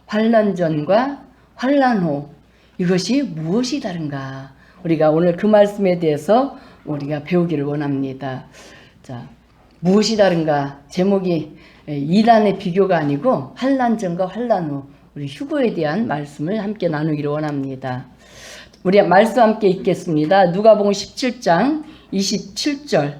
환난 전과 환난 후 이것이 무엇이 다른가? 우리가 오늘 그 말씀에 대해서 우리가 배우기를 원합니다. 자, 무엇이 다른가? 제목이 이란의 비교가 아니고 환난 전과 환난 후 우리 휴거에 대한 말씀을 함께 나누기를 원합니다. 우리 말씀 함께 읽겠습니다. 누가복음 17장 27절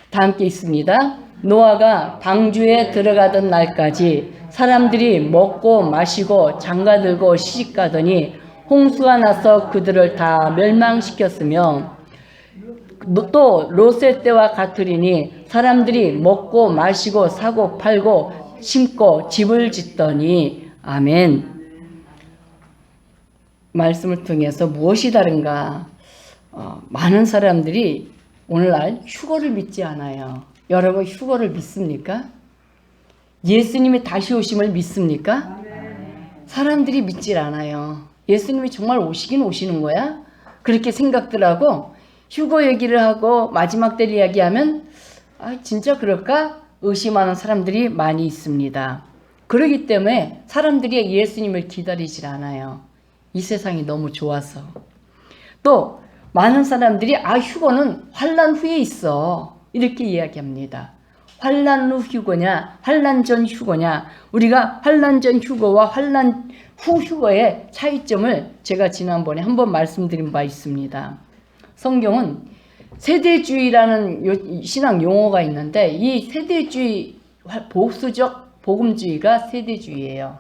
다 함께 있습니다. 노아가 방주에 들어가던 날까지 사람들이 먹고 마시고 장가들고 시집가더니 홍수가 나서 그들을 다 멸망시켰으며 또 롯의 때와 같으리니 사람들이 먹고 마시고 사고 팔고 심고 집을 짓더니 아멘. 말씀을 통해서 무엇이 다른가? 많은 사람들이 오늘날 휴거를 믿지 않아요. 여러분 휴거를 믿습니까? 예수님이 다시 오심을 믿습니까? 사람들이 믿질 않아요. 예수님이 정말 오시긴 오시는 거야? 그렇게 생각들 하고 휴거 얘기를 하고 마지막 때를 이야기하면 진짜 그럴까? 의심하는 사람들이 많이 있습니다. 그렇기 때문에 사람들이 예수님을 기다리질 않아요. 이 세상이 너무 좋아서. 또 많은 사람들이 휴거는 환난 후에 있어 이렇게 이야기합니다. 환난 후 휴거냐 환난 전 휴거냐. 우리가 환난 전 휴거와 환난 후 휴거의 차이점을 제가 지난번에 한번 말씀드린 바 있습니다. 성경은 세대주의라는 신앙 용어가 있는데 이 세대주의 보수적 복음주의가 세대주의예요.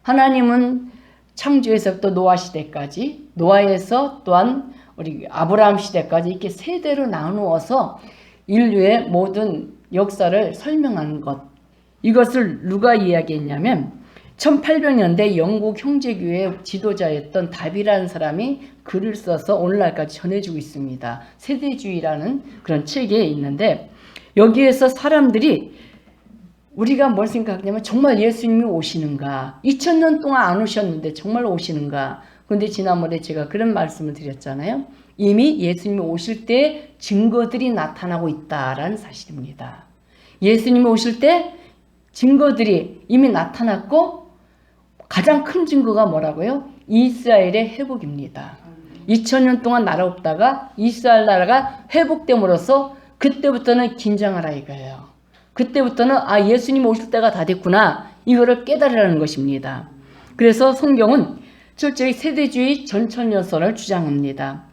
하나님은 창조에서부터 노아 시대까지, 노아에서 또한 우리 아브라함 시대까지 이렇게 세대로 나누어서 인류의 모든 역사를 설명하는 것. 이것을 누가 이야기했냐면 1800년대 영국 형제교회 지도자였던 다비라는 사람이 글을 써서 오늘날까지 전해주고 있습니다. 세대주의라는 그런 책에 있는데 여기에서 사람들이 우리가 뭘 생각하냐면 정말 예수님이 오시는가? 2000년 동안 안 오셨는데 정말 오시는가? 그런데 지난번에 제가 그런 말씀을 드렸잖아요. 이미 예수님이 오실 때 증거들이 나타나고 있다라는 사실입니다. 예수님이 오실 때 증거들이 이미 나타났고 가장 큰 증거가 뭐라고요? 이스라엘의 회복입니다. 2000년 동안 나라 없다가 이스라엘 나라가 회복됨으로써 그때부터는 긴장하라 이거예요. 그때부터는 예수님 오실 때가 다 됐구나 이거를 깨달으라는 것입니다. 그래서 성경은 철저히 세대주의 전천년선을 주장합니다.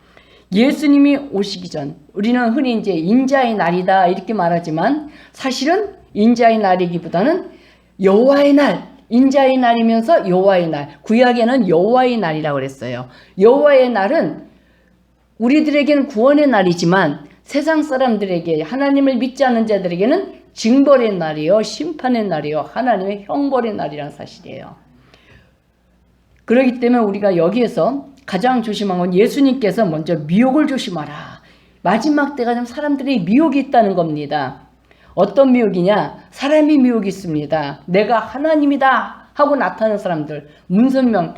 예수님이 오시기 전 우리는 흔히 이제 인자의 날이다 이렇게 말하지만 사실은 인자의 날이기보다는 여호와의 날, 인자의 날이면서 여호와의 날, 구약에는 여호와의 날이라고 그랬어요. 여호와의 날은 우리들에게는 구원의 날이지만 세상 사람들에게 하나님을 믿지 않는 자들에게는 징벌의 날이요 심판의 날이요 하나님의 형벌의 날이라는 사실이에요. 그렇기 때문에 우리가 여기에서 가장 조심한 건 예수님께서 먼저 미혹을 조심하라. 마지막 때가 되면 사람들이 미혹이 있다는 겁니다. 어떤 미혹이냐? 사람이 미혹이 있습니다. 내가 하나님이다 하고 나타나는 사람들. 문선명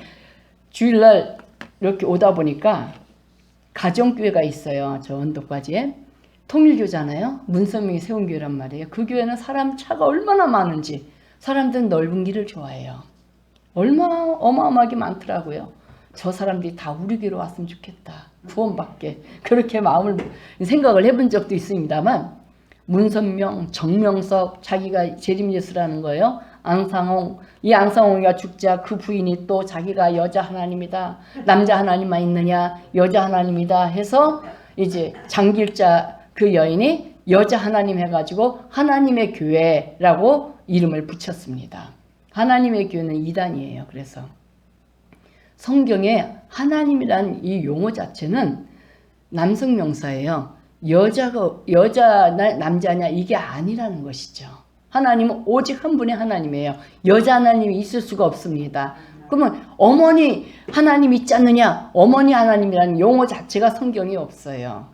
주일날 이렇게 오다 보니까 가정교회가 있어요. 저 언덕바지에. 통일교잖아요. 문선명이 세운 교회란 말이에요. 그 교회는 사람 차가 얼마나 많은지 사람들은 넓은 길을 좋아해요. 얼마나 어마어마하게 많더라고요. 저 사람들이 다 우리 교회로 왔으면 좋겠다. 구원받게. 그렇게 생각을 해본 적도 있습니다만 문선명, 정명석, 자기가 재림예수라는 거예요. 안상홍, 이 안상홍이가 죽자 그 부인이 또 자기가 여자 하나님이다. 남자 하나님만 있느냐. 여자 하나님이다 해서 이제 장길자 그 여인이 여자 하나님 해가지고 하나님의 교회라고 이름을 붙였습니다. 하나님의 교회는 이단이에요. 그래서 성경에 하나님이란 이 용어 자체는 남성 명사예요. 여자냐 남자냐 이게 아니라는 것이죠. 하나님은 오직 한 분의 하나님이에요. 여자 하나님이 있을 수가 없습니다. 그러면 어머니 하나님 있지 않느냐? 어머니 하나님이라는 용어 자체가 성경에 없어요.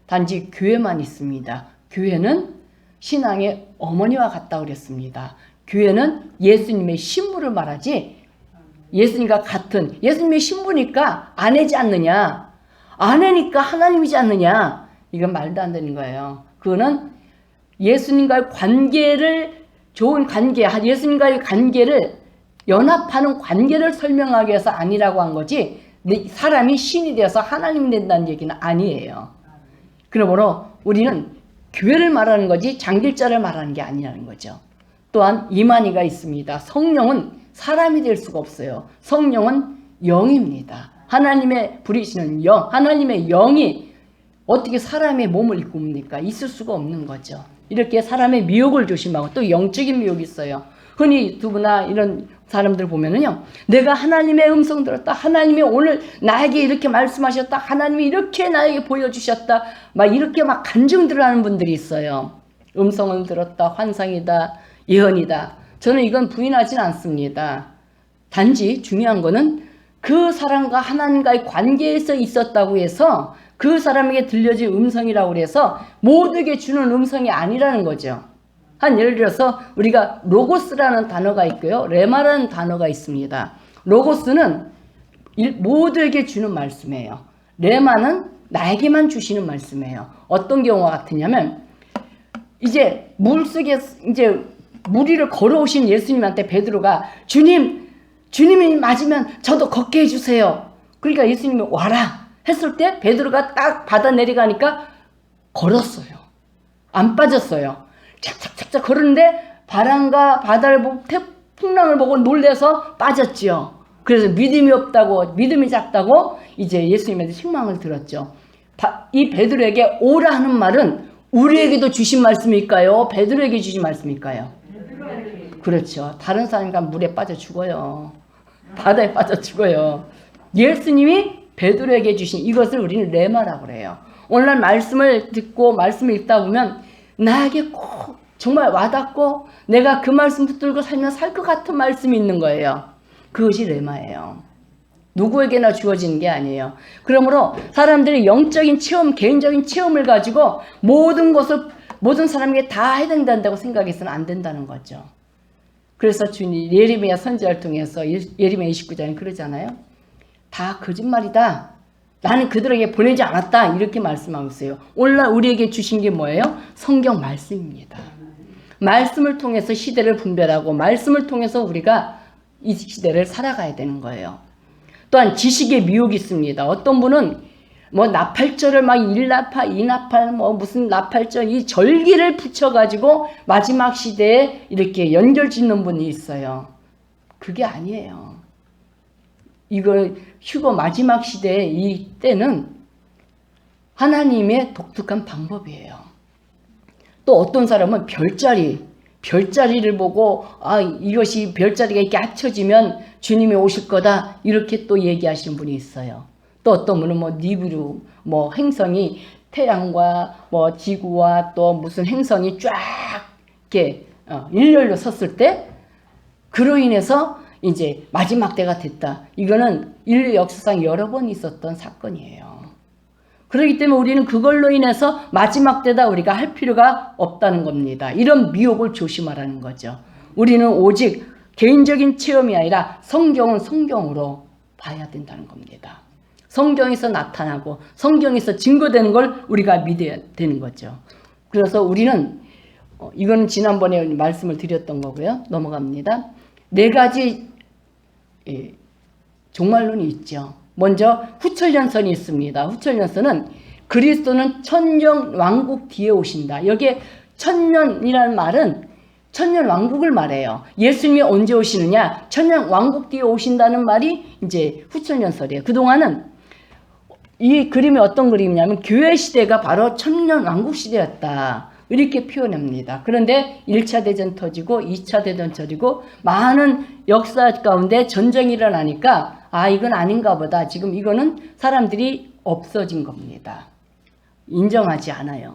단지 교회만 있습니다. 교회는 신앙의 어머니와 같다고 그랬습니다. 교회는 예수님의 신부를 말하지 예수님과 같은 예수님의 신부니까 아내지 않느냐. 아내니까 하나님이지 않느냐. 이건 말도 안 되는 거예요. 그거는 예수님과의 관계를 좋은 관계, 예수님과의 관계를 연합하는 관계를 설명하기 위해서 아니라고 한 거지 사람이 신이 되어서 하나님이 된다는 얘기는 아니에요. 그러므로 우리는 교회를 말하는 거지 장길자를 말하는 게 아니라는 거죠. 또한 이만희가 있습니다. 성령은 사람이 될 수가 없어요. 성령은 영입니다. 하나님의 부리시는 영, 하나님의 영이 어떻게 사람의 몸을 입고 옵니까? 있을 수가 없는 거죠. 이렇게 사람의 미혹을 조심하고 또 영적인 미혹이 있어요. 흔히 두부나 이런 사람들 보면은요, 내가 하나님의 음성 들었다, 하나님이 오늘 나에게 이렇게 말씀하셨다, 하나님이 이렇게 나에게 보여주셨다, 막 이렇게 막 간증들을 하는 분들이 있어요. 음성을 들었다, 환상이다, 예언이다. 저는 이건 부인하진 않습니다. 단지 중요한 거는 그 사람과 하나님과의 관계에서 있었다고 해서 그 사람에게 들려진 음성이라고 해서 모두에게 주는 음성이 아니라는 거죠. 한 예를 들어서 우리가 로고스라는 단어가 있고요, 레마라는 단어가 있습니다. 로고스는 모두에게 주는 말씀이에요. 레마는 나에게만 주시는 말씀이에요. 어떤 경우가 같으냐면 이제 물속에 이제 물 위를 걸어오신 예수님한테 베드로가 주님이 맞으면 저도 걷게 해주세요. 그러니까 예수님이 와라 했을 때 베드로가 딱 바다 내려가니까 걸었어요. 안 빠졌어요. 착착착착 걸었는데 바람과 바다를 보고 풍랑을 보고 놀래서 빠졌지요. 그래서 믿음이 작다고 이제 예수님한테 책망을 들었죠. 이 베드로에게 오라 하는 말은 우리에게도 주신 말씀일까요? 베드로에게 주신 말씀일까요? 그렇죠. 다른 사람과 물에 빠져 죽어요. 바다에 빠져 죽어요. 예수님이 베드로에게 주신 이것을 우리는 레마라고 그래요. 오늘날 말씀을 듣고 말씀을 읽다 보면 나에게 꼭 정말 와닿고 내가 그 말씀 붙들고 살면 살 것 같은 말씀이 있는 거예요. 그것이 레마예요. 누구에게나 주어지는 게 아니에요. 그러므로 사람들이 영적인 체험, 개인적인 체험을 가지고 모든 사람에게 다 해당된다고 생각해서는 안 된다는 거죠. 그래서 주님 예레미야 선지자를 통해서 예레미야 29장에 그러잖아요. 다 거짓말이다. 나는 그들에게 보내지 않았다. 이렇게 말씀하고 있어요. 오늘날 우리에게 주신 게 뭐예요? 성경 말씀입니다. 말씀을 통해서 시대를 분별하고 말씀을 통해서 우리가 이 시대를 살아가야 되는 거예요. 또한 지식의 미혹이 있습니다. 어떤 분은 나팔절을 막 1나팔, 2나팔, 무슨 나팔절 이 절기를 붙여가지고 마지막 시대에 이렇게 연결 짓는 분이 있어요. 그게 아니에요. 이걸 휴거 마지막 시대의 이 때는 하나님의 독특한 방법이에요. 또 어떤 사람은 별자리를 보고 이것이 별자리가 이렇게 합쳐지면 주님이 오실 거다 이렇게 또 얘기하시는 분이 있어요. 또 어떤 분은 니비루 행성이 태양과 지구와 또 무슨 행성이 쫙 이렇게 일렬로 섰을 때 그로 인해서 이제 마지막 때가 됐다. 이거는 인류 역사상 여러 번 있었던 사건이에요. 그렇기 때문에 우리는 그걸로 인해서 마지막 때다 우리가 할 필요가 없다는 겁니다. 이런 미혹을 조심하라는 거죠. 우리는 오직 개인적인 체험이 아니라 성경은 성경으로 봐야 된다는 겁니다. 성경에서 나타나고 성경에서 증거되는 걸 우리가 믿어야 되는 거죠. 그래서 우리는 이거는 지난번에 말씀을 드렸던 거고요. 넘어갑니다. 4가지 종말론이 있죠. 먼저 후철연선이 있습니다. 후철연선은 그리스도는 천년 왕국 뒤에 오신다. 여기에 천년이라는 말은 천년 왕국을 말해요. 예수님이 언제 오시느냐? 천년 왕국 뒤에 오신다는 말이 이제 후철연설이에요. 그동안은 이 그림이 어떤 그림이냐면 교회 시대가 바로 천년 왕국 시대였다. 이렇게 표현합니다. 그런데 1차 대전 터지고 2차 대전 터지고 많은 역사 가운데 전쟁이 일어나니까 이건 아닌가 보다. 지금 이거는 사람들이 없어진 겁니다. 인정하지 않아요.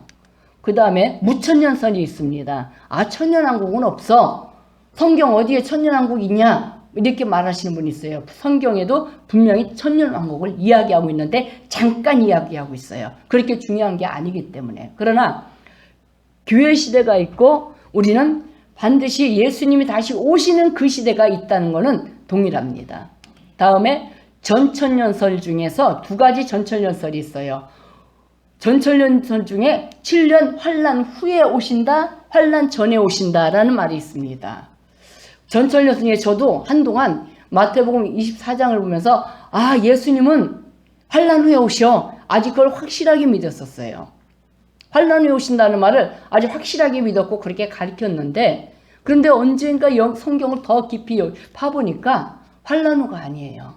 그 다음에 무천년선이 있습니다. 천년왕국은 없어. 성경 어디에 천년왕국이 있냐? 이렇게 말하시는 분이 있어요. 성경에도 분명히 천년왕국을 이야기하고 있는데 잠깐 이야기하고 있어요. 그렇게 중요한 게 아니기 때문에. 그러나 교회 시대가 있고 우리는 반드시 예수님이 다시 오시는 그 시대가 있다는 것은 동일합니다. 다음에 전천년설 중에서 2가지 전천년설이 있어요. 전천년설 중에 7년 환란 후에 오신다, 환란 전에 오신다라는 말이 있습니다. 전철 중에 저도 한동안 마태복음 24장을 보면서 아, 예수님은 환난 후에 오셔. 아직 그걸 확실하게 믿었었어요. 환난 후에 오신다는 말을 아주 확실하게 믿었고 그렇게 가르쳤는데, 그런데 언젠가 성경을 더 깊이 파보니까 환난 후가 아니에요.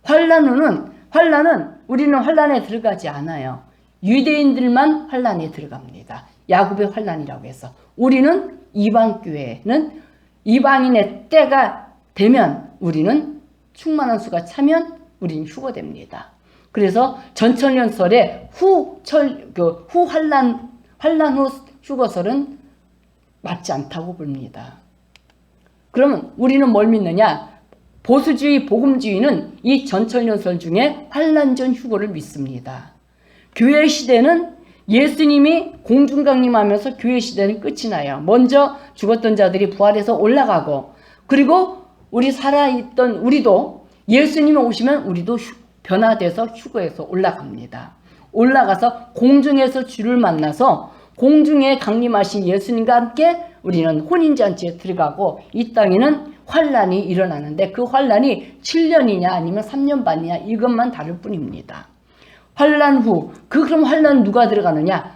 환난은 우리는 환난에 들어가지 않아요. 유대인들만 환난에 들어갑니다. 야곱의 환난이라고 해서. 우리는 이방교회는 이방인의 때가 되면 우리는 충만한 수가 차면 우리는 휴거됩니다. 그래서 전천년설의 후 환난 후 휴거설은 맞지 않다고 봅니다. 그러면 우리는 뭘 믿느냐? 보수주의, 복음주의는 이 전천년설 중에 환난 전 휴거를 믿습니다. 교회 시대는 예수님이 공중강림하면서 교회 시대는 끝이 나요. 먼저 죽었던 자들이 부활해서 올라가고, 그리고 우리 살아있던 우리도 예수님이 오시면 우리도 변화돼서 휴거해서 올라갑니다. 올라가서 공중에서 주를 만나서 공중에 강림하신 예수님과 함께 우리는 혼인잔치에 들어가고, 이 땅에는 환란이 일어나는데 그 환란이 7년이냐 아니면 3년 반이냐 이것만 다를 뿐입니다. 환란 후, 그럼 환란 누가 들어가느냐?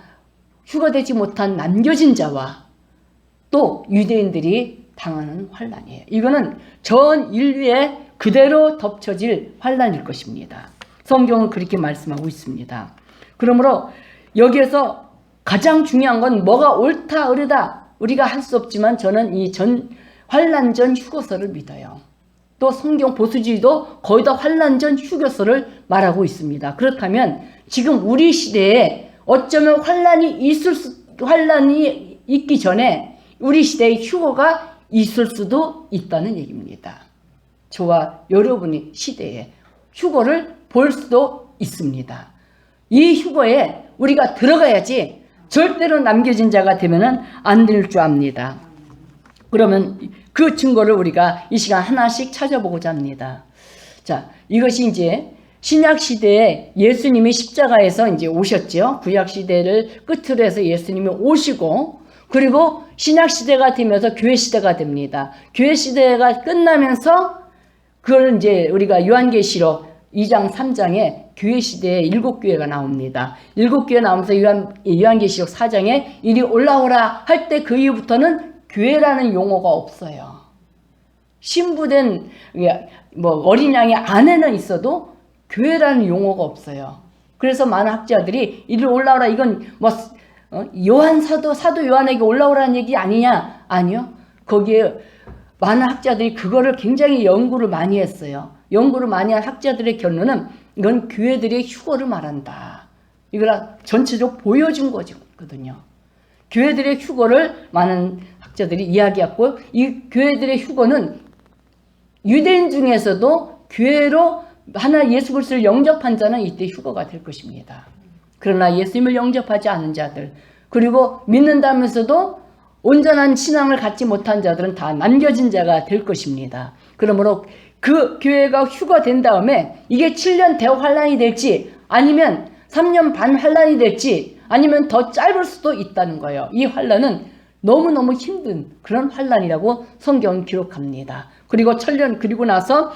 휴거되지 못한 남겨진 자와 또 유대인들이 당하는 환란이에요. 이거는 전 인류에 그대로 덮쳐질 환란일 것입니다. 성경은 그렇게 말씀하고 있습니다. 그러므로 여기에서 가장 중요한 건 뭐가 옳다 어르다 우리가 할 수 없지만 저는 이 환란 전 휴거설을 믿어요. 또 성경 보수주의도 거의 다 환란 전 휴거설을 말하고 있습니다. 그렇다면 지금 우리 시대에 어쩌면 환란이 있기 전에 우리 시대에 휴거가 있을 수도 있다는 얘기입니다. 저와 여러분의 시대에 휴거를 볼 수도 있습니다. 이 휴거에 우리가 들어가야지 절대로 남겨진 자가 되면은 안 될 줄 압니다. 그러면 그 증거를 우리가 이 시간 하나씩 찾아보고자 합니다. 자, 이것이 이제 신약 시대에 예수님이 십자가에서 이제 오셨죠. 구약 시대를 끝으로 해서 예수님이 오시고, 그리고 신약 시대가 되면서 교회 시대가 됩니다. 교회 시대가 끝나면서 그걸 이제 우리가 요한계시록 2장 3장에 교회 시대에 7교회가 나옵니다. 7교회 나오면서 요한계시록 4장에 이리 올라오라 할 때 그 이후부터는 교회라는 용어가 없어요. 신부된 어린 양의 아내는 있어도 교회라는 용어가 없어요. 그래서 많은 학자들이 이리 올라오라, 이건 요한 사도 요한에게 올라오라는 얘기 아니냐? 아니요. 거기에 많은 학자들이 그거를 굉장히 연구를 많이 했어요. 연구를 많이 한 학자들의 결론은 이건 교회들의 휴거를 말한다. 이걸 전체적으로 보여준 거거든요. 교회들의 휴거를 많은 학자들이 이야기했고, 이 교회들의 휴거는 유대인 중에서도 교회로 하나 예수 그리스도를 영접한 자는 이때 휴거가 될 것입니다. 그러나 예수님을 영접하지 않은 자들, 그리고 믿는다면서도 온전한 신앙을 갖지 못한 자들은 다 남겨진 자가 될 것입니다. 그러므로 그 교회가 휴거된 다음에 이게 7년 대환란이 될지 아니면 3년 반 환란이 될지 아니면 더 짧을 수도 있다는 거예요. 이 환란은 너무너무 힘든 그런 환란이라고 성경은 기록합니다. 그리고 7년 그리고 나서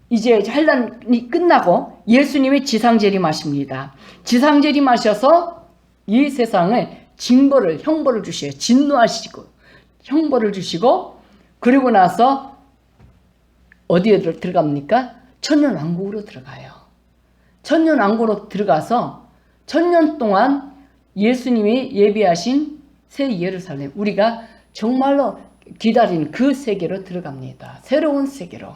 이제 환란이 끝나고 예수님이 지상재림하십니다. 지상재림하셔서 이 세상에 형벌을 주셔요. 진노하시고 형벌을 주시고, 그리고 나서 어디에 들어갑니까? 천년왕국으로 들어가요. 천년왕국으로 들어가서 천년 동안 예수님이 예비하신 새 예루살렘, 우리가 정말로 기다린 그 세계로 들어갑니다. 새로운 세계로.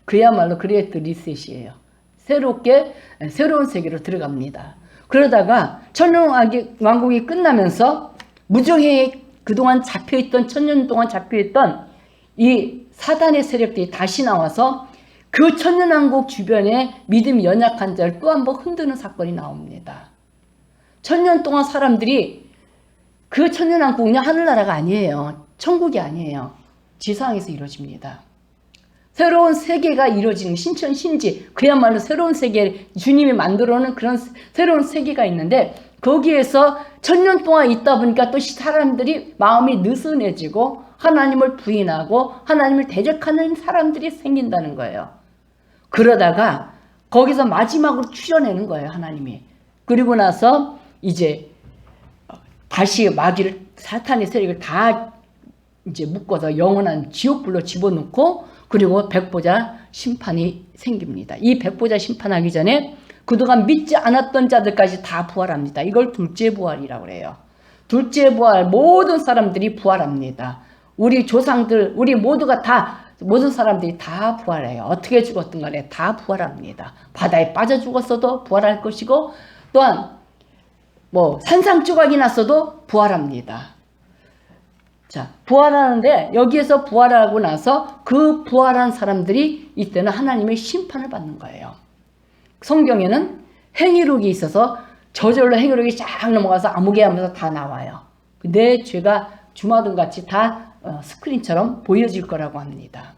그야말로 그레이트 리셋이에요. 새로운 세계로 들어갑니다. 그러다가 천년왕국이 끝나면서 무정에 그동안 잡혀있던, 천년 동안 잡혀있던 이 사단의 세력들이 다시 나와서 그 천년왕국 주변에 믿음이 연약한 자를 또 한 번 흔드는 사건이 나옵니다. 천년 동안 사람들이, 그 천년왕국은요 하늘나라가 아니에요. 천국이 아니에요. 지상에서 이루어집니다. 새로운 세계가 이루어지는 신천 신지, 그야말로 새로운 세계, 주님이 만들어 놓은 그런 새로운 세계가 있는데, 거기에서 천년 동안 있다 보니까 또 사람들이 마음이 느슨해지고 하나님을 부인하고 하나님을 대적하는 사람들이 생긴다는 거예요. 그러다가 거기서 마지막으로 추려내는 거예요, 하나님이. 그리고 나서 이제 다시 마귀를, 사탄의 세력을 다 이제 묶어서 영원한 지옥불로 집어넣고, 그리고 백보자 심판이 생깁니다. 이 백보자 심판하기 전에 그동안 믿지 않았던 자들까지 다 부활합니다. 이걸 둘째 부활이라고 해요. 둘째 부활, 모든 사람들이 부활합니다. 우리 조상들, 우리 모두가 다, 모든 사람들이 다 부활해요. 어떻게 죽었든 간에 다 부활합니다. 바다에 빠져 죽었어도 부활할 것이고, 또한 뭐 산상조각이 났어도 부활합니다. 자, 부활하는데 여기에서 부활하고 나서 그 부활한 사람들이 이때는 하나님의 심판을 받는 거예요. 성경에는 행위록이 있어서 저절로 행위록이 쫙 넘어가서 아무개 하면서 다 나와요. 내 죄가 주마등같이 다 스크린처럼 보여질 거라고 합니다.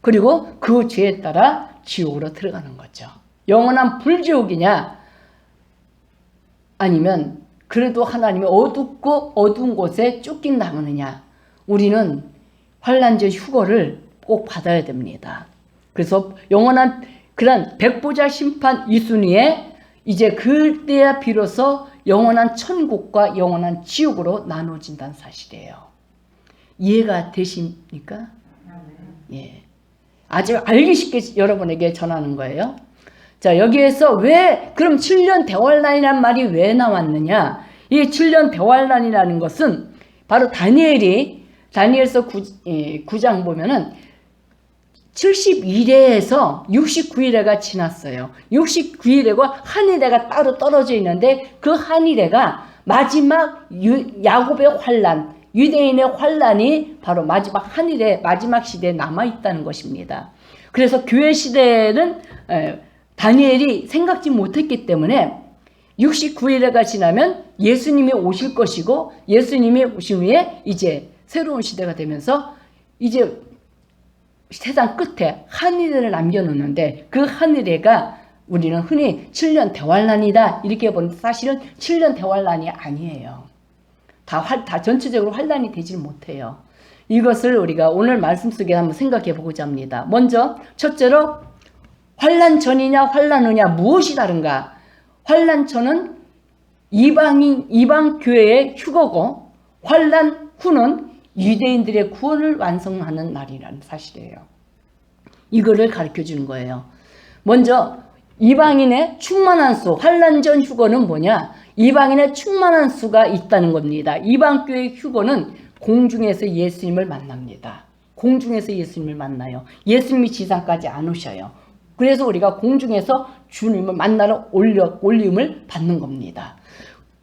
그리고 그 죄에 따라 지옥으로 들어가는 거죠. 영원한 불지옥이냐, 아니면 그래도 하나님의 어둡고 어두운 곳에 쫓긴 나무느냐. 우리는 환난전 휴거를 꼭 받아야 됩니다. 그래서 영원한 그런 백보자 심판 이순위에 이제 그때야 비로소 영원한 천국과 영원한 지옥으로 나눠진다는 사실이에요. 이해가 되십니까? 예. 아주 알기 쉽게 여러분에게 전하는 거예요. 자, 여기에서 왜 그럼 7년 대환란이란 말이 왜 나왔느냐? 이 7년 대환란이라는 것은 바로 다니엘서 9장 보면은 71회에서 69일회가 지났어요. 69일회가 한 일회가 따로 떨어져 있는데 그 한 일회가 마지막 야곱의 환란, 유대인의 환란이 바로 마지막 한 일회, 마지막 시대에 남아있다는 것입니다. 그래서 교회 시대에는 다니엘이 생각지 못했기 때문에 69일회가 지나면 예수님이 오실 것이고, 예수님이 오신 후에 이제 새로운 시대가 되면서 이제 세상 끝에 한일회를 남겨놓는데, 그 한일회가 우리는 흔히 7년 대환란이다 이렇게 보는데 사실은 7년 대환란이 아니에요. 다 전체적으로 환란이 되질 못해요. 이것을 우리가 오늘 말씀 속에 한번 생각해 보고자 합니다. 먼저 첫째로 환란 전이냐 환란 후냐 무엇이 다른가? 환란 전은 이방 교회의 휴거고, 환란 후는 유대인들의 구원을 완성하는 날이라는 사실이에요. 이거를 가르쳐 주는 거예요. 먼저 이방인의 충만한 수, 환란 전 휴거는 뭐냐? 이방인의 충만한 수가 있다는 겁니다. 이방 교회 휴거는 공중에서 예수님을 만납니다. 공중에서 예수님을 만나요. 예수님이 지상까지 안 오셔요. 그래서 우리가 공중에서 주님을 만나러 올림을 받는 겁니다.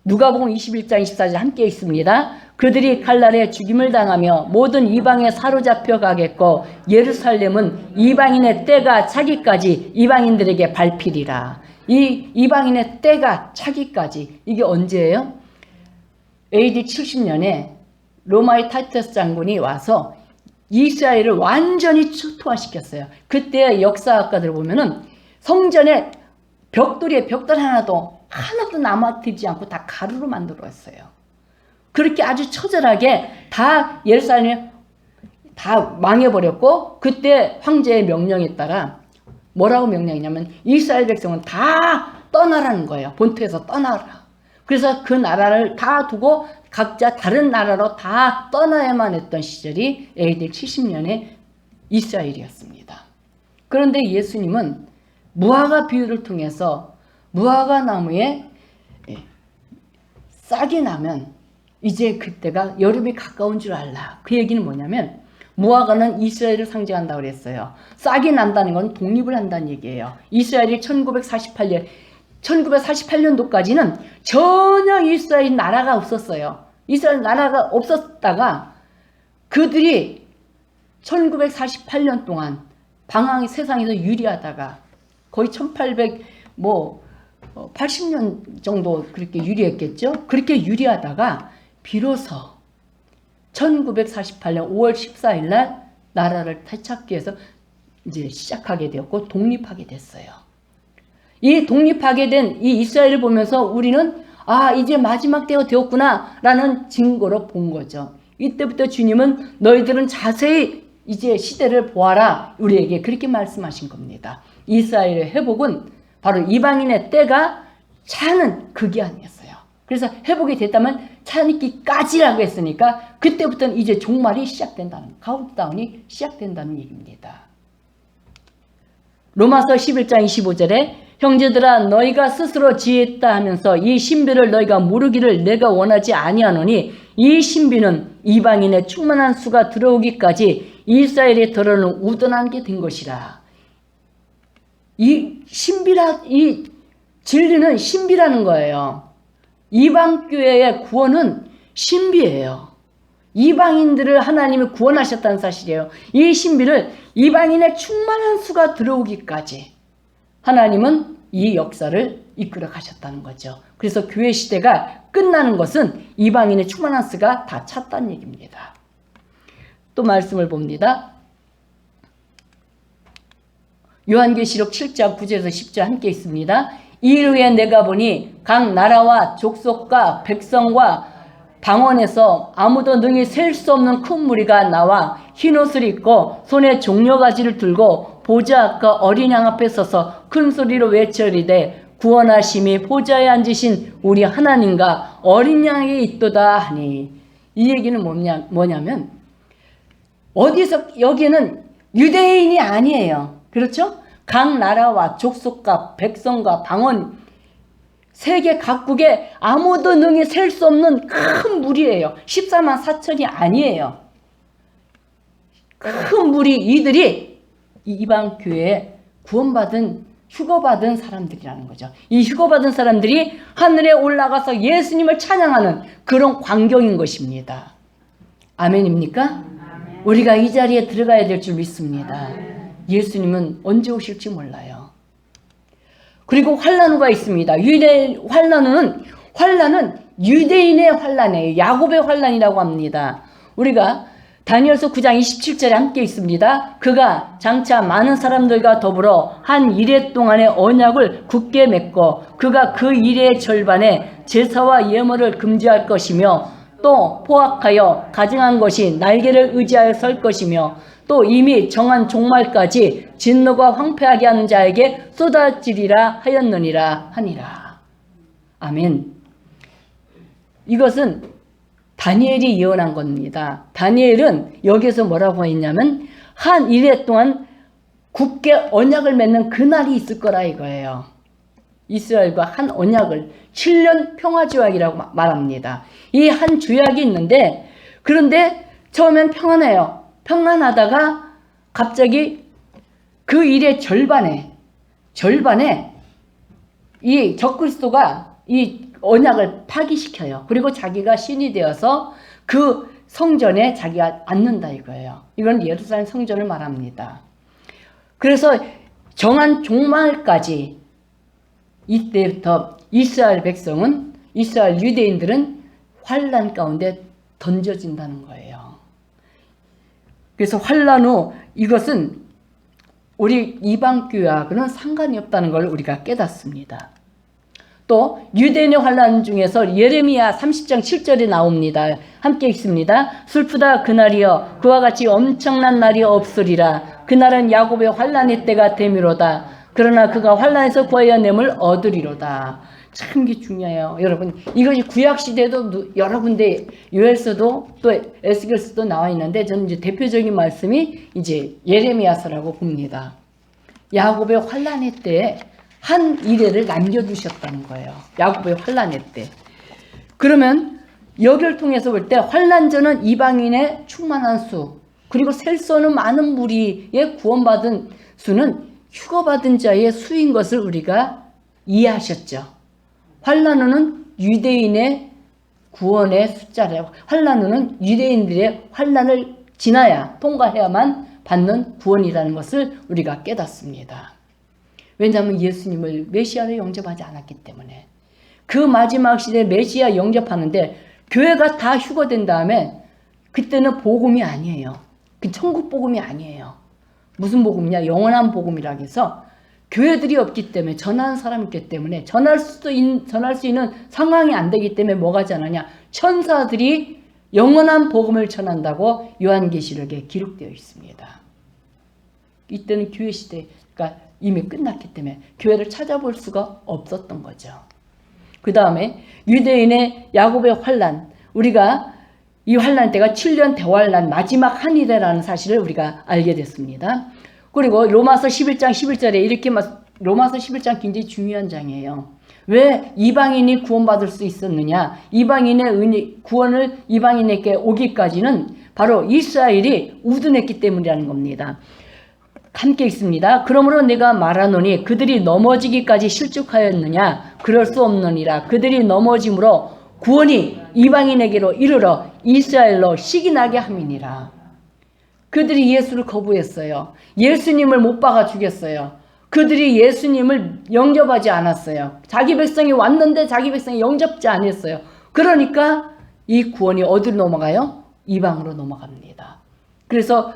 누가복음 21장 24절 함께 있습니다. 그들이 칼날에 죽임을 당하며 모든 이방에 사로잡혀 가겠고, 예루살렘은 이방인의 때가 차기까지 이방인들에게 밟히리라. 이 이방인의 때가 차기까지, 이게 언제예요? AD 70년에 로마의 타이터스 장군이 와서 이스라엘을 완전히 초토화시켰어요. 그때 역사학가들 보면은 성전에 벽돌 하나도 남아들지 않고 다 가루로 만들었어요. 그렇게 아주 처절하게 다 예루살렘이 다 망해버렸고, 그때 황제의 명령에 따라 뭐라고 명령이냐면 이스라엘 백성은 다 떠나라는 거예요. 본토에서 떠나라. 그래서 그 나라를 다 두고 각자 다른 나라로 다 떠나야만 했던 시절이 AD 70년의 이스라엘이었습니다. 그런데 예수님은 무화과 비유를 통해서 무화과 나무에 싹이 나면 이제 그때가 여름이 가까운 줄 알라. 그 얘기는 뭐냐면 무화과는 이스라엘을 상징한다고 그랬어요. 싹이 난다는 건 독립을 한다는 얘기예요. 이스라엘이 1948년도까지는 전혀 이스라엘 나라가 없었어요. 이스라엘 나라가 없었다가 그들이 1948년 동안 방황이 세상에서 유리하다가 거의 80년 정도 그렇게 유리했겠죠. 그렇게 유리하다가 비로소 1948년 5월 14일 날 나라를 되찾기 위해서 이제 시작하게 되었고 독립하게 됐어요. 이 독립하게 된 이 이스라엘을 보면서 우리는 이제 마지막 때가 되었구나 라는 증거로 본 거죠. 이때부터 주님은 너희들은 자세히 이제 시대를 보아라. 우리에게 그렇게 말씀하신 겁니다. 이스라엘의 회복은 바로 이방인의 때가 차는 그게 아니었어요. 그래서 회복이 됐다면 차니기까지라고 했으니까 그때부터는 이제 종말이 시작된다는, 카운트다운이 시작된다는 얘기입니다. 로마서 11장 25절에 형제들아 너희가 스스로 지혜있다 하면서 이 신비를 너희가 모르기를 내가 원하지 아니하노니 이 신비는 이방인의 충만한 수가 들어오기까지 이스라엘에 들어오는 우둔한 게 된 것이라. 이 진리는 신비라는 거예요. 이방교회의 구원은 신비예요. 이방인들을 하나님이 구원하셨다는 사실이에요. 이 신비를 이방인의 충만한 수가 들어오기까지 하나님은 이 역사를 이끌어 가셨다는 거죠. 그래서 교회 시대가 끝나는 것은 이방인의 충만한 수가 다 찼다는 얘기입니다. 또 말씀을 봅니다. 요한계시록 7장 9절에서 10절 함께 있습니다. 이후에 내가 보니 각 나라와 족속과 백성과 방언에서 아무도 능히 셀 수 없는 큰 무리가 나와 흰옷을 입고 손에 종려가지를 들고 보좌 앞과 어린 양 앞에 서서 큰 소리로 외쳐리되 구원하심이 보좌에 앉으신 우리 하나님과 어린 양에게 있도다 하니. 이 얘기는 뭐냐면 어디서, 여기는 유대인이 아니에요. 그렇죠? 각 나라와 족속과 백성과 방언, 세계 각국에 아무도 능히 셀 수 없는 큰 무리예요. 14만 4천이 아니에요. 큰 무리, 이들이 이방 교회에 구원받은, 휴거받은 사람들이라는 거죠. 이 휴거받은 사람들이 하늘에 올라가서 예수님을 찬양하는 그런 광경인 것입니다. 아멘입니까? 아멘. 우리가 이 자리에 들어가야 될 줄 믿습니다. 아멘. 예수님은 언제 오실지 몰라요. 그리고 환난후가 있습니다. 환난은 유대인의 환난이에요. 야곱의 환난이라고 합니다. 우리가 다니엘서 9장 27절에 함께 있습니다. 그가 장차 많은 사람들과 더불어 한 이레 동안의 언약을 굳게 맺고 그가 그 이레의 절반에 제사와 예물을 금지할 것이며 또 포악하여 가증한 것이 날개를 의지하여 설 것이며 또 이미 정한 종말까지 진노가 황폐하게 하는 자에게 쏟아지리라 하였느니라 하니라. 아멘. 이것은 다니엘이 예언한 겁니다. 다니엘은 여기서 뭐라고 했냐면 한 이래 동안 굳게 언약을 맺는 그날이 있을 거라 이거예요. 이스라엘과 한 언약을 7년 평화조약이라고 말합니다. 이 한 조약이 있는데 그런데 처음엔 평안해요. 평안하다가 갑자기 그 일의 절반에 이 적그리스도가 이 언약을 파기시켜요. 그리고 자기가 신이 되어서 그 성전에 자기가 앉는다 이거예요. 이건 예루살렘 성전을 말합니다. 그래서 정한 종말까지 이때부터 이스라엘 백성은, 이스라엘 유대인들은 환난 가운데 던져진다는 거예요. 그래서 환난 후 이것은 우리 이방교회하고는 상관이 없다는 걸 우리가 깨닫습니다. 또 유대인의 환난 중에서 예레미야 30장 7절에 나옵니다. 함께 읽습니다. 슬프다 그날이여 그와 같이 엄청난 날이 없으리라. 그날은 야곱의 환난의 때가 되미로다. 그러나 그가 환난에서 구하여 냄을 얻으리로다. 참 이게 중요해요. 여러분 이것이 구약시대에도 여러 군데 요엘서도 또 에스겔서도 나와 있는데 저는 이제 대표적인 말씀이 이제 예레미야서라고 봅니다. 야곱의 환난의 때에 한 이레를 남겨두셨다는 거예요. 야곱의 환난의 때. 그러면 여기를 통해서 볼 때 환난전은 이방인의 충만한 수, 그리고 셀 수 없는 많은 무리의 구원받은 수는 휴거받은 자의 수인 것을 우리가 이해하셨죠. 환난후는 유대인의 구원의 숫자래요. 환난후는 유대인들의 환난을 지나야 통과해야만 받는 구원이라는 것을 우리가 깨닫습니다. 왜냐하면 예수님을 메시아로 영접하지 않았기 때문에. 그 마지막 시대에 메시아 영접하는데 교회가 다 휴거된 다음에 그때는 복음이 아니에요. 그 천국 복음이 아니에요. 무슨 복음이냐? 영원한 복음이라 해서 교회들이 없기 때문에, 전하는 사람이 있기 때문에 전할 수 있는 상황이 안 되기 때문에 뭐가 전하냐? 천사들이 영원한 복음을 전한다고 요한계시록에 기록되어 있습니다. 이때는 교회 시대가 이미 끝났기 때문에 교회를 찾아볼 수가 없었던 거죠. 그 다음에 유대인의 야곱의 환난, 우리가 이 환난 때가 7년 대환난 마지막 한이라는 사실을 우리가 알게 됐습니다. 그리고 로마서 11장 11절에 이렇게 로마서 11장 굉장히 중요한 장이에요. 왜 이방인이 구원받을 수 있었느냐? 이방인의 구원을 이방인에게 오기까지는 바로 이스라엘이 우둔했기 때문이라는 겁니다. 함께 있습니다. 그러므로 내가 말하노니 그들이 넘어지기까지 실족하였느냐? 그럴 수 없느니라. 그들이 넘어짐으로 구원이 이방인에게로 이르러 이스라엘로 시기나게 함이니라. 그들이 예수를 거부했어요. 예수님을 못 박아 죽였어요. 그들이 예수님을 영접하지 않았어요. 자기 백성이 왔는데 자기 백성이 영접지 않았어요. 그러니까 이 구원이 어디로 넘어가요? 이방으로 넘어갑니다. 그래서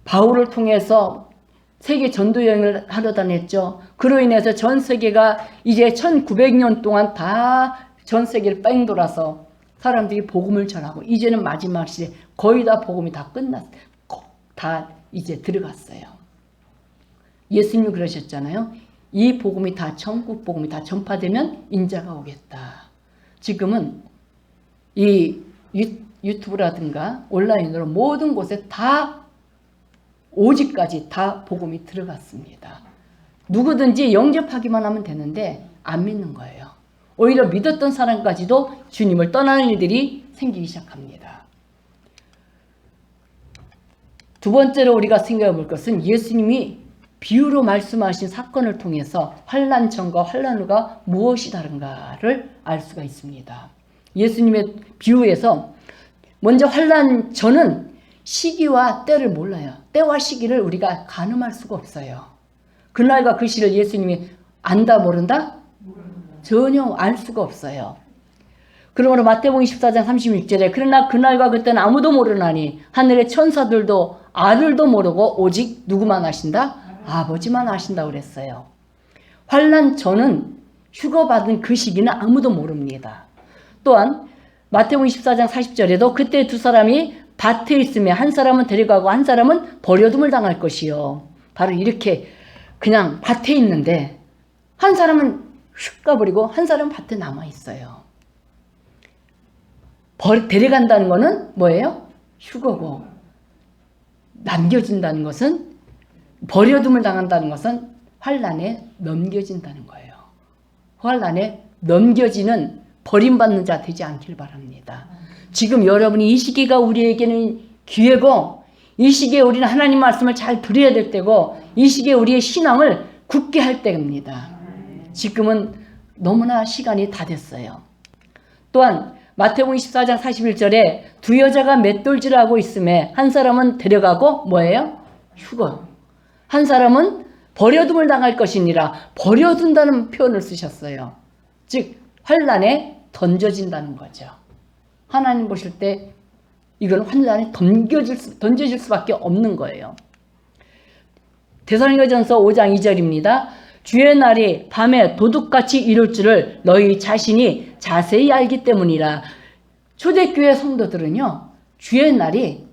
바울을 통해서 세계 전도 여행을 하러 다녔죠. 그로 인해서 전 세계가 이제 1900년 동안 다 전 세계를 뺑 돌아서 사람들이 복음을 전하고 이제는 마지막 시대 거의 다 복음이 다 끝났어요. 다 이제 들어갔어요. 예수님이 그러셨잖아요. 이 복음이 다 천국 복음이 다 전파되면 인자가 오겠다. 지금은 이 유튜브라든가 온라인으로 모든 곳에 다 오직까지 다 복음이 들어갔습니다. 누구든지 영접하기만 하면 되는데 안 믿는 거예요. 오히려 믿었던 사람까지도 주님을 떠나는 일들이 생기기 시작합니다. 두 번째로 우리가 생각해 볼 것은 예수님이 비유로 말씀하신 사건을 통해서 환난 전과 환난 후가 무엇이 다른가를 알 수가 있습니다. 예수님의 비유에서 먼저 환난 전은 시기와 때를 몰라요. 때와 시기를 우리가 가늠할 수가 없어요. 그날과 그 시를 예수님이 안다 모른다? 전혀 알 수가 없어요. 그러므로 마태복음 24장 36절에 그러나 그날과 그때는 아무도 모르나니 하늘의 천사들도 아들도 모르고 오직 누구만 아신다? 아버지만 아신다고 그랬어요. 환난 전은 휴거받은 그 시기는 아무도 모릅니다. 또한 마태복음 24장 40절에도 그때 두 사람이 밭에 있으며 한 사람은 데려가고 한 사람은 버려둠을 당할 것이요. 바로 이렇게 그냥 밭에 있는데 한 사람은 휙 가버리고 한 사람은 밭에 남아있어요. 데려간다는 것은 뭐예요? 휴거고, 남겨진다는 것은, 버려둠을 당한다는 것은 환난에 넘겨진다는 거예요. 환난에 넘겨지는 버림받는 자 되지 않길 바랍니다. 지금 여러분이 이 시기가 우리에게는 기회고, 이 시기에 우리는 하나님 말씀을 잘 들어야 될 때고, 이 시기에 우리의 신앙을 굳게 할 때입니다. 지금은 너무나 시간이 다 됐어요. 또한 마태복음 24장 41절에 두 여자가 맷돌질하고 있음에 한 사람은 데려가고 뭐예요? 휴거. 한 사람은 버려둠을 당할 것이니라. 버려둔다는 표현을 쓰셨어요. 즉 환난에 던져진다는 거죠. 하나님 보실 때 이건 환난에 던져질 수밖에 없는 거예요. 데살로니가전서 5장 2절입니다. 주의 날이 밤에 도둑같이 이룰 줄을 너희 자신이 자세히 알기 때문이라. 초대교회 성도들은요, 주의 날이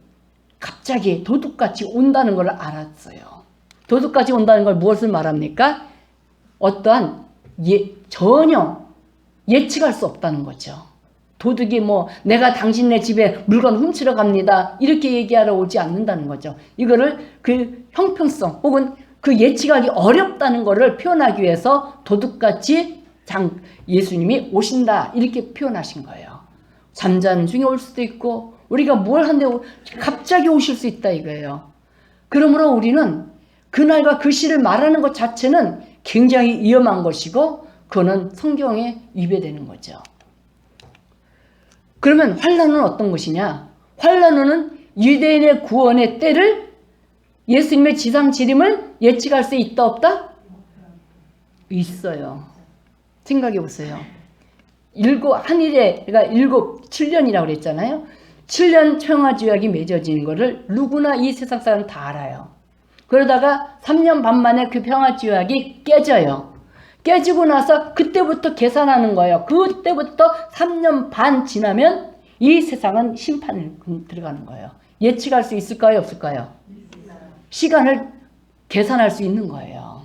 갑자기 도둑같이 온다는 걸 알았어요. 도둑같이 온다는 걸 무엇을 말합니까? 어떠한 전혀 예측할 수 없다는 거죠. 도둑이 내가 당신네 집에 물건 훔치러 갑니다 이렇게 얘기하러 오지 않는다는 거죠. 이거를 그 형평성 혹은 그 예측하기 어렵다는 것을 표현하기 위해서 도둑같이 예수님이 오신다 이렇게 표현하신 거예요. 잠자는 중에 올 수도 있고 우리가 뭘 한데 갑자기 오실 수 있다 이거예요. 그러므로 우리는 그날과 그 시를 말하는 것 자체는 굉장히 위험한 것이고 그거는 성경에 위배되는 거죠. 그러면 환난은 어떤 것이냐? 환난은 유대인의 구원의 때를 예수님의 지상 재림을 예측할 수 있다 없다? 있어요. 생각해 보세요. 한일에 7년이라고 그랬잖아요. 7년 평화조약이 맺어지는 것을 누구나 이 세상 사람은 다 알아요. 그러다가 3년 반 만에 그 평화조약이 깨져요. 깨지고 나서 그때부터 계산하는 거예요. 그때부터 3년 반 지나면 이 세상은 심판을 들어가는 거예요. 예측할 수 있을까요? 없을까요? 시간을 계산할 수 있는 거예요.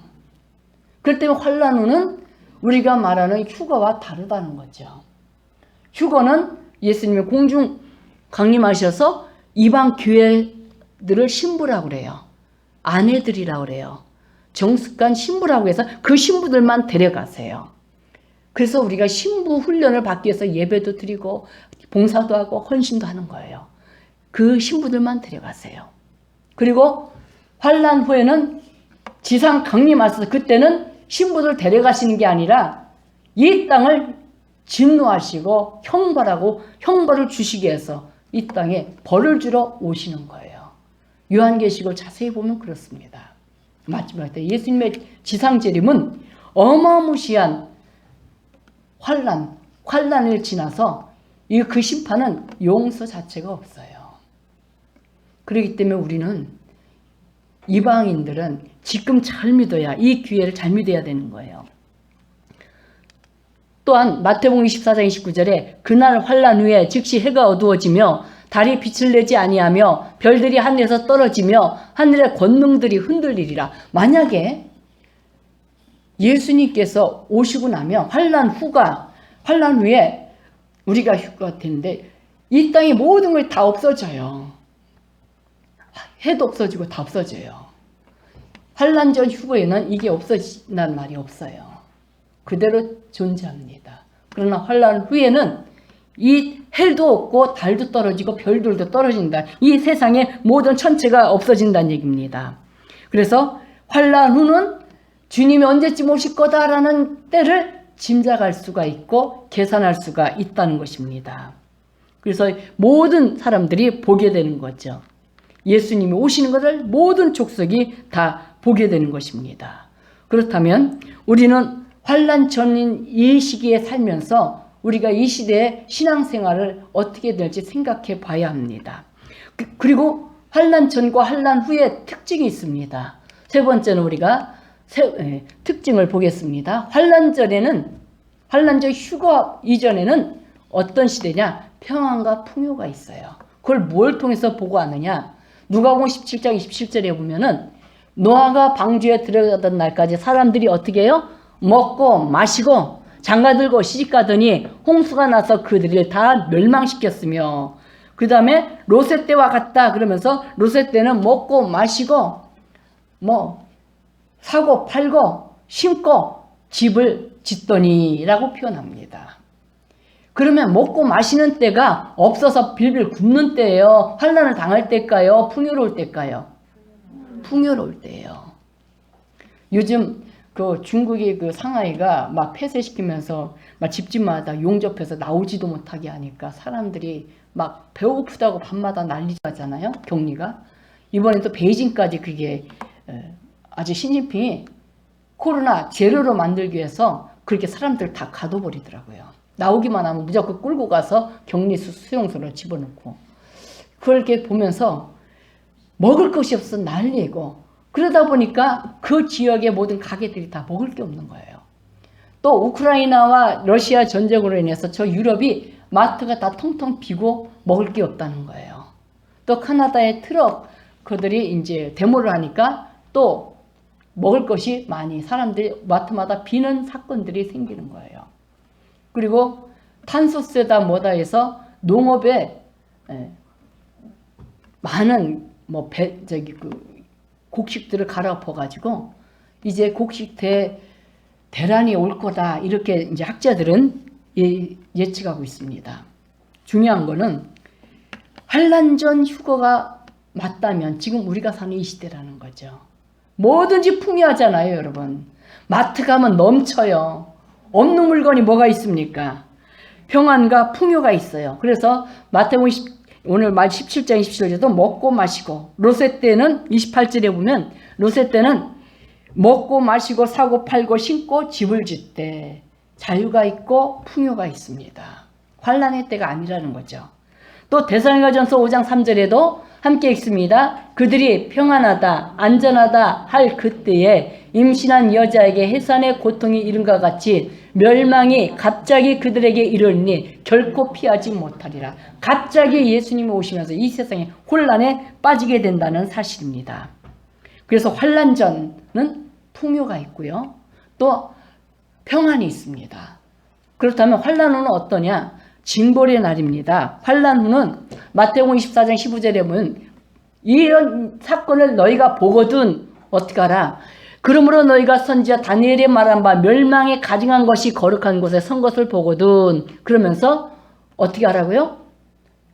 그렇기 때문에 환난 후는 우리가 말하는 휴거와 다르다는 거죠. 휴거는 예수님이 공중 강림하셔서 이방 교회들을 신부라고 그래요. 아내들이라고 그래요. 정숙한 신부라고 해서 그 신부들만 데려가세요. 그래서 우리가 신부 훈련을 받기 위해서 예배도 드리고 봉사도 하고 헌신도 하는 거예요. 그 신부들만 데려가세요. 그리고 환난 후에는 지상 강림하셔서 그때는 신부들 데려가시는 게 아니라 이 땅을 진노하시고 형벌하고 형벌을 주시기 위해서 이 땅에 벌을 주러 오시는 거예요. 요한계시록을 자세히 보면 그렇습니다. 마지막 때 예수님의 지상 재림은 어마무시한 환난을 지나서 그 심판은 용서 자체가 없어요. 그렇기 때문에 우리는 이방인들은 지금 잘 믿어야 이 기회를 잘 믿어야 되는 거예요. 또한 마태복음 24장 29절에 그날 환난 후에 즉시 해가 어두워지며 달이 빛을 내지 아니하며 별들이 하늘에서 떨어지며 하늘의 권능들이 흔들리리라. 만약에 예수님께서 오시고 나면 환난 후에 우리가 휴가 되는데 이 땅의 모든 것이 다 없어져요. 해도 없어지고 다 없어져요. 환난 전 휴거에는 이게 없어진다는 말이 없어요. 그대로 존재합니다. 그러나 환난 후에는 이 해도 없고 달도 떨어지고 별들도 떨어진다. 이 세상의 모든 천체가 없어진다는 얘기입니다. 그래서 환난 후는 주님이 언제쯤 오실 거다라는 때를 짐작할 수가 있고 계산할 수가 있다는 것입니다. 그래서 모든 사람들이 보게 되는 거죠. 예수님이 오시는 것을 모든 족속이 다 보게 되는 것입니다. 그렇다면 우리는 환난 전인 이 시기에 살면서 우리가 이 시대의 신앙생활을 어떻게 될지 생각해 봐야 합니다. 그리고 환난 전과 환난 후에 특징이 있습니다. 세 번째는 우리가 특징을 보겠습니다. 환난 전 휴거 이전에는 어떤 시대냐? 평안과 풍요가 있어요. 그걸 뭘 통해서 보고 아느냐? 누가복음 17장 27절에 보면은 노아가 방주에 들어가던 날까지 사람들이 어떻게 해요? 먹고 마시고 장가들고 시집가더니 홍수가 나서 그들을 다 멸망시켰으며 그 다음에 롯의 때와 같다 그러면서 롯의 때는 먹고 마시고 사고 팔고 심고 집을 짓더니라고 표현합니다. 그러면 먹고 마시는 때가 없어서 빌빌 굶는 때예요? 환난을 당할 때일까요? 풍요로울 때일까요? 풍요로울 때예요. 요즘 그 중국의 그 상하이가 막 폐쇄시키면서 막 집집마다 용접해서 나오지도 못하게 하니까 사람들이 막 배고프다고 밤마다 난리잖아요. 격리가. 이번에 또 베이징까지 그게 아주 시진핑이 코로나 제로로 만들기 위해서 그렇게 사람들 다 가둬버리더라고요. 나오기만 하면 무조건 끌고 가서 격리 수용소로 집어넣고. 그렇게 보면서 먹을 것이 없어 난리고 그러다 보니까 그 지역의 모든 가게들이 다 먹을 게 없는 거예요. 또 우크라이나와 러시아 전쟁으로 인해서 저 유럽이 마트가 다 텅텅 비고 먹을 게 없다는 거예요. 또 캐나다의 트럭 그들이 이제 데모를 하니까 또 먹을 것이 많이 사람들이 마트마다 비는 사건들이 생기는 거예요. 그리고 탄소세다 뭐다 해서 농업에 많은 곡식들을 갈아엎어 가지고 이제 곡식 대란이 올 거다 이렇게 이제 학자들은 예측하고 있습니다. 중요한 거는 환난 전 휴거가 맞다면 지금 우리가 사는 이 시대라는 거죠. 뭐든지 풍요하잖아요, 여러분. 마트 가면 넘쳐요. 없는 물건이 뭐가 있습니까? 평안과 풍요가 있어요. 그래서 마태복음 오늘 말 17장 27절에도 먹고 마시고 롯의 때는 28절에 보면 롯의 때는 먹고 마시고 사고 팔고 심고 집을 짓되 자유가 있고 풍요가 있습니다. 환난의 때가 아니라는 거죠. 또 데살로니가전서 5장 3절에도 함께 읽습니다. 그들이 평안하다 안전하다 할 그때에 임신한 여자에게 해산의 고통이 이른과 같이 멸망이 갑자기 그들에게 이르니 결코 피하지 못하리라. 갑자기 예수님이 오시면서 이 세상에 혼란에 빠지게 된다는 사실입니다. 그래서 환난 전은 풍요가 있고요. 또 평안이 있습니다. 그렇다면 환난 후는 어떠냐? 징벌의 날입니다. 환난 후는 마태복음 24장 15절에 보면 이런 사건을 너희가 보거든 어떻게 하라? 그러므로 너희가 선지자 다니엘의 말한 바 멸망에 가증한 것이 거룩한 곳에 선 것을 보거든. 그러면서 어떻게 하라고요?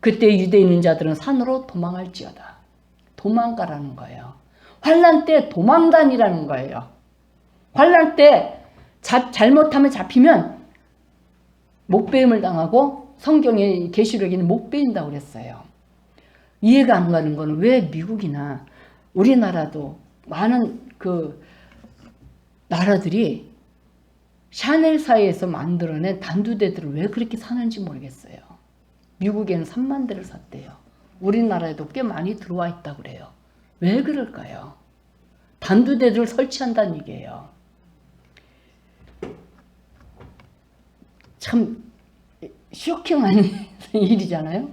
그때 유대에 있는 자들은 산으로 도망할지어다. 도망가라는 거예요. 환난 때 도망다니라는 거예요. 환난 때 잘못하면 잡히면 목배임을 당하고 성경의 계시록에는 목배인다고 그랬어요. 이해가 안 가는 거는 왜 미국이나 우리나라도 많은 그 나라들이 샤넬 사회에서 만들어낸 단두대들을 왜 그렇게 사는지 모르겠어요. 미국에는 3만 대를 샀대요. 우리나라에도 꽤 많이 들어와 있다고 그래요. 왜 그럴까요? 단두대들을 설치한다는 얘기예요. 참 쇼킹한 일이잖아요.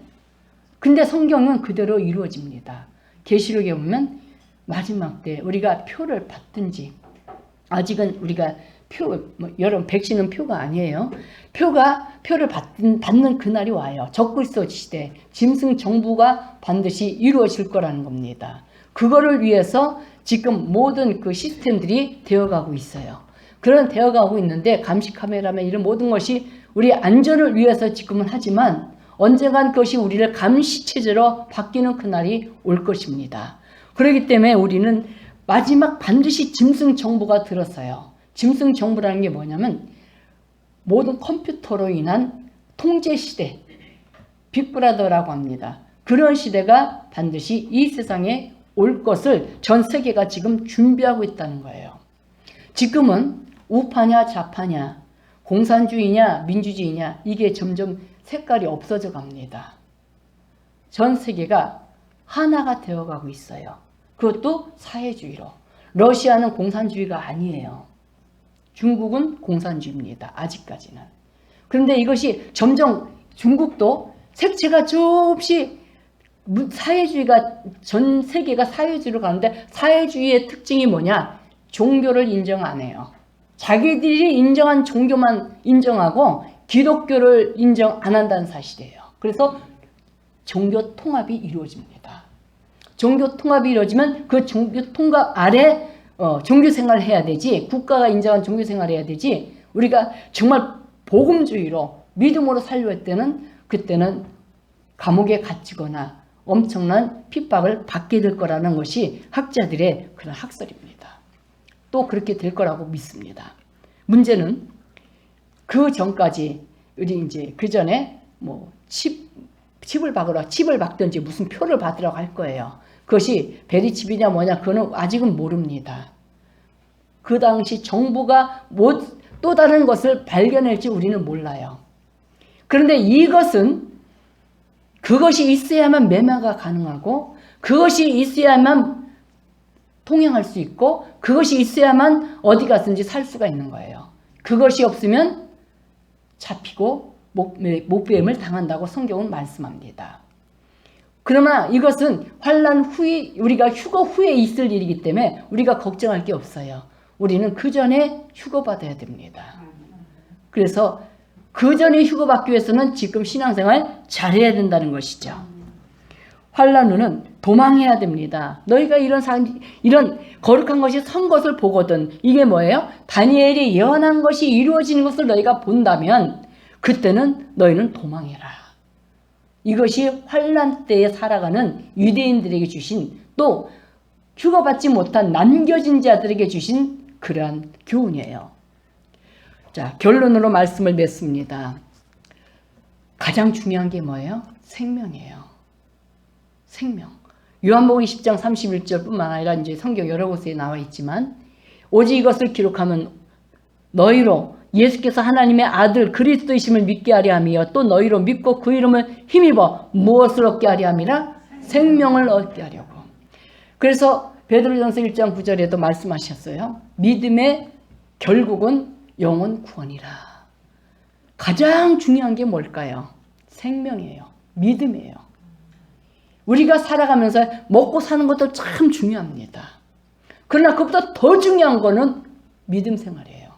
근데 성경은 그대로 이루어집니다. 계시록에 보면 마지막 때 우리가 표를 받든지, 아직은 우리가 여러분 백신은 표가 아니에요. 표를 받는 그날이 와요. 적그리스도 시대 짐승 정부가 반드시 이루어질 거라는 겁니다. 그거를 위해서 지금 모든 그 시스템들이 되어가고 있어요. 그런 되어가고 있는데 감시 카메라면 이런 모든 것이 우리 안전을 위해서 지금은 하지만 언젠간 그것이 우리를 감시 체제로 바뀌는 그날이 올 것입니다. 그렇기 때문에 우리는 마지막 반드시 짐승 정부가 들었어요. 짐승 정부라는 게 뭐냐면 모든 컴퓨터로 인한 통제 시대, 빅브라더라고 합니다. 그런 시대가 반드시 이 세상에 올 것을 전 세계가 지금 준비하고 있다는 거예요. 지금은 우파냐 좌파냐, 공산주의냐 민주주의냐, 이게 점점 색깔이 없어져 갑니다. 전 세계가 하나가 되어가고 있어요. 그것도 사회주의로. 러시아는 공산주의가 아니에요. 중국은 공산주의입니다. 아직까지는. 그런데 이것이 점점 중국도 색채가 조금씩 사회주의가, 전 세계가 사회주의로 가는데 사회주의의 특징이 뭐냐? 종교를 인정 안 해요. 자기들이 인정한 종교만 인정하고 기독교를 인정 안 한다는 사실이에요. 그래서 종교 통합이 이루어집니다. 종교 통합이 이루어지면 그 종교 통합 아래 종교 생활을 해야 되지, 국가가 인정한 종교 생활을 해야 되지, 우리가 정말 복음주의로 믿음으로 살려고 할 때는 그때는 감옥에 갇히거나 엄청난 핍박을 받게 될 거라는 것이 학자들의 그런 학설입니다. 또 그렇게 될 거라고 믿습니다. 문제는 그 전까지 우리 이제 그 전에 뭐 칩을 박든지 무슨 표를 받으라고 할 거예요. 그것이 베리칩이냐 뭐냐 그거는 아직은 모릅니다. 그 당시 정부가 또 다른 것을 발견할지 우리는 몰라요. 그런데 이것은 그것이 있어야만 매매가 가능하고 그것이 있어야만 통행할 수 있고 그것이 있어야만 어디 갔든지 살 수가 있는 거예요. 그것이 없으면 잡히고 목배임을 당한다고 성경은 말씀합니다. 그러나 이것은 환난 후에, 우리가 휴거 후에 있을 일이기 때문에 우리가 걱정할 게 없어요. 우리는 그 전에 휴거받아야 됩니다. 그래서 그 전에 휴거받기 위해서는 지금 신앙생활 잘해야 된다는 것이죠. 환난 후는 도망해야 됩니다. 너희가 이런 거룩한 것이 선 것을 보거든. 이게 뭐예요? 다니엘이 예언한 것이 이루어지는 것을 너희가 본다면 그때는 너희는 도망해라. 이것이 환난 때에 살아가는 유대인들에게 주신, 또 휴거받지 못한 남겨진 자들에게 주신 그러한 교훈이에요. 자, 결론으로 말씀을 맺습니다. 가장 중요한 게 뭐예요? 생명이에요. 생명. 요한복음 10장 31절뿐만 아니라 이제 성경 여러 곳에 나와 있지만, 오직 이것을 기록하면 너희로 예수께서 하나님의 아들 그리스도이심을 믿게 하려 함이요, 또 너희로 믿고 그 이름을 힘입어 무엇을 얻게 하려 함이라? 생명을 얻게 하려고. 그래서 베드로전서 1장 9절에도 말씀하셨어요. 믿음의 결국은 영혼 구원이라. 가장 중요한 게 뭘까요? 생명이에요. 믿음이에요. 우리가 살아가면서 먹고 사는 것도 참 중요합니다. 그러나 그것보다 더 중요한 거는 믿음 생활이에요.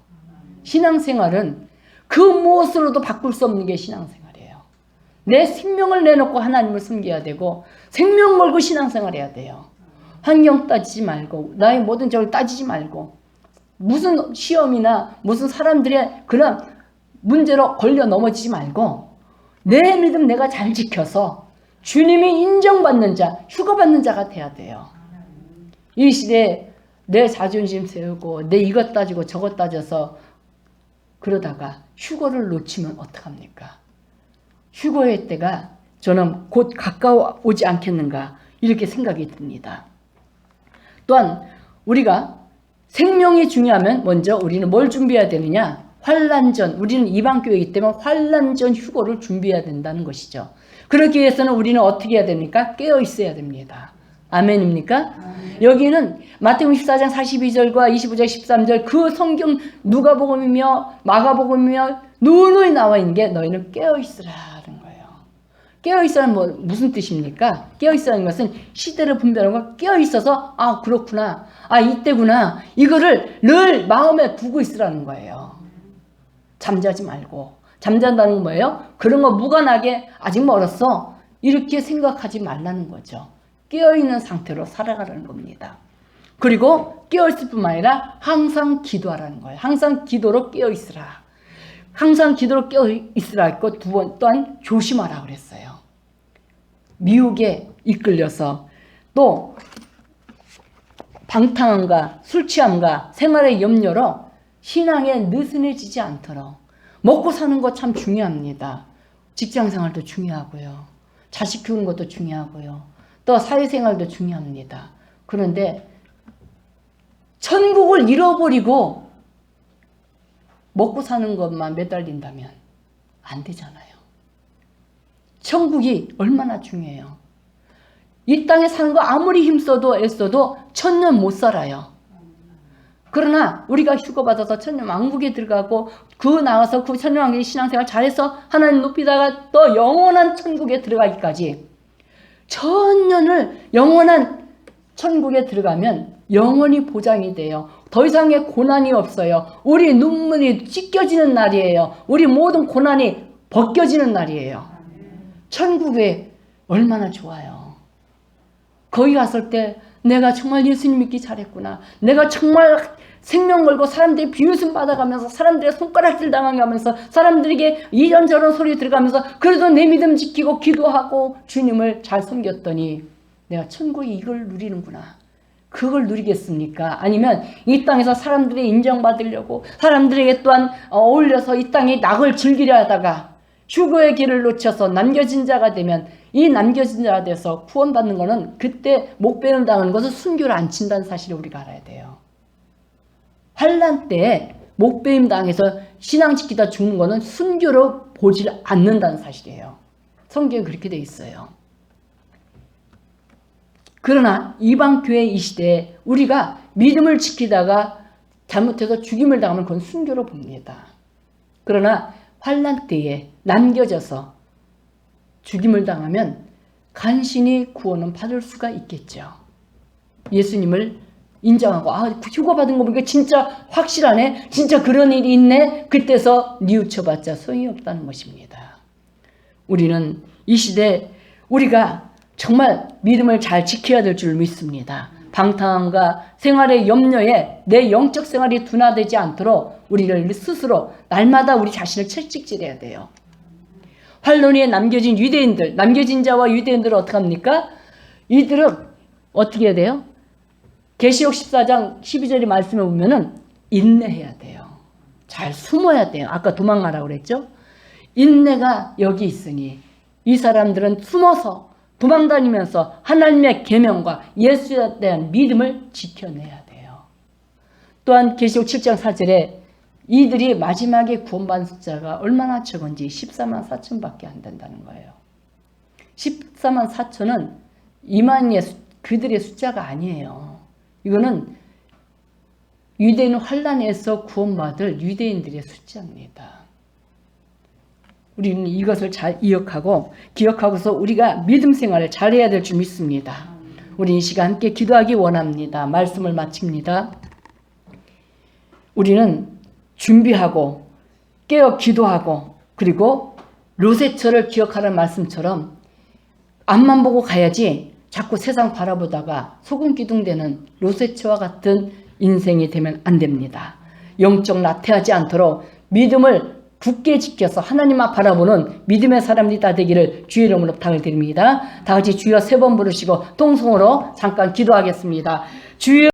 신앙생활은 그 무엇으로도 바꿀 수 없는 게 신앙생활이에요. 내 생명을 내놓고 하나님을 섬겨야 되고 생명 걸고 신앙생활해야 돼요. 환경 따지지 말고 나의 모든 적을 따지지 말고 무슨 시험이나 무슨 사람들의 그런 문제로 걸려 넘어지지 말고 내 믿음 내가 잘 지켜서 주님이 인정받는 자, 휴거받는 자가 돼야 돼요. 이 시대에 내 자존심 세우고 내 이것 따지고 저것 따져서 그러다가 휴거를 놓치면 어떡합니까? 휴거의 때가 저는 곧 가까워오지 않겠는가 이렇게 생각이 듭니다. 또한 우리가 생명이 중요하면 먼저 우리는 뭘 준비해야 되느냐? 환난전, 우리는 이방교회이기 때문에 환난전 휴거를 준비해야 된다는 것이죠. 그러기 위해서는 우리는 어떻게 해야 됩니까? 깨어 있어야 됩니다. 아멘입니까? 여기는 마태복음 14장 42절과 25절 13절 그 성경 누가복음이며 마가복음이며 누누이 나와 있는 게 너희는 깨어 있으라는 거예요. 깨어 있으라는 무슨 뜻입니까? 깨어 있으라는 것은 시대를 분별하고 깨어 있어서 아 그렇구나, 아 이때구나, 이거를 늘 마음에 두고 있으라는 거예요. 잠자지 말고. 잠잔다는 건 뭐예요? 그런 거 무관하게 아직 멀었어 이렇게 생각하지 말라는 거죠. 깨어있는 상태로 살아가라는 겁니다. 그리고 깨어있을 뿐만 아니라 항상 기도하라는 거예요. 항상 기도로 깨어있으라. 항상 기도로 깨어있으라 했고 두 번 또한 조심하라 그랬어요. 미혹에 이끌려서 또 방탕함과 술 취함과 생활의 염려로 신앙에 느슨해지지 않도록 먹고 사는 거 참 중요합니다. 직장생활도 중요하고요. 자식 키우는 것도 중요하고요. 또 사회생활도 중요합니다. 그런데 천국을 잃어버리고 먹고 사는 것만 매달린다면 안 되잖아요. 천국이 얼마나 중요해요. 이 땅에 사는 거 아무리 힘써도 애써도 천년 못 살아요. 그러나 우리가 휴거받아서 천년왕국에 들어가고 그 나와서 그 천년왕국의 신앙생활 잘해서 하나님 높이다가 또 영원한 천국에 들어가기까지 천년을 영원한 천국에 들어가면 영원히 보장이 돼요. 더 이상의 고난이 없어요. 우리 눈물이 찢겨지는 날이에요. 우리 모든 고난이 벗겨지는 날이에요. 천국에 얼마나 좋아요. 거기 갔을 때 내가 정말 예수님 믿기 잘했구나. 내가 정말 생명 걸고 사람들이 비웃음 받아가면서 사람들의 손가락질 당하면서 사람들에게 이런저런 소리 들어가면서 그래도 내 믿음 지키고 기도하고 주님을 잘 섬겼더니 내가 천국에 이걸 누리는구나. 그걸 누리겠습니까? 아니면 이 땅에서 사람들이 인정받으려고 사람들에게 또한 어울려서 이 땅에 낙을 즐기려 하다가 휴거의 길을 놓쳐서 남겨진 자가 되면 이 남겨진 자가 돼서 구원받는 것은 그때 목배임 당하는 것은 순교를 안 친다는 사실을 우리가 알아야 돼요. 환난 때에 목배임 당해서 신앙 지키다 죽는 것은 순교로 보지 않는다는 사실이에요. 성경에 그렇게 돼 있어요. 그러나 이방교회 이 시대에 우리가 믿음을 지키다가 잘못해서 죽임을 당하면 그건 순교로 봅니다. 그러나 환난 때에 남겨져서 죽임을 당하면 간신히 구원은 받을 수가 있겠죠. 예수님을 인정하고 휴거받은 거 보니까 진짜 확실하네. 진짜 그런 일이 있네. 그때서 뉘우쳐봤자 소용이 없다는 것입니다. 우리는 이 시대에 우리가 정말 믿음을 잘 지켜야 될 줄 믿습니다. 방탕함과 생활의 염려에 내 영적 생활이 둔화되지 않도록 우리를 스스로 날마다 우리 자신을 채찍질해야 돼요. 환란에 남겨진 유대인들, 남겨진 자와 유대인들은 어떻게 합니까? 이들은 어떻게 해야 돼요? 계시록 14장 12절의 말씀에 보면은 인내해야 돼요. 잘 숨어야 돼요. 아까 도망가라고 그랬죠? 인내가 여기 있으니 이 사람들은 숨어서 도망다니면서 하나님의 계명과 예수에 대한 믿음을 지켜내야 돼요. 또한 계시록 7장 4절에 이들이 마지막에 구원받은 숫자가 얼마나 적은지 14만 4천밖에 안 된다는 거예요. 14만 4천은 이만희의 그들의 숫자가 아니에요. 이거는 유대인 환란에서 구원받을 유대인들의 숫자입니다. 우리는 이것을 잘 기억하고서 우리가 믿음 생활을 잘 해야 될 줄 믿습니다. 우리 이 시간 함께 기도하기 원합니다. 말씀을 마칩니다. 우리는 준비하고 깨어 기도하고 그리고 롯의처를 기억하라는 말씀처럼 앞만 보고 가야지 자꾸 세상 바라보다가 소금 기둥되는 롯의처와 같은 인생이 되면 안 됩니다. 영적 나태하지 않도록 믿음을 굳게 지켜서 하나님 앞 바라보는 믿음의 사람들이 다 되기를 주의 이름으로 부탁을 드립니다. 다 같이 주여 3번 부르시고 통성으로 잠깐 기도하겠습니다. 주여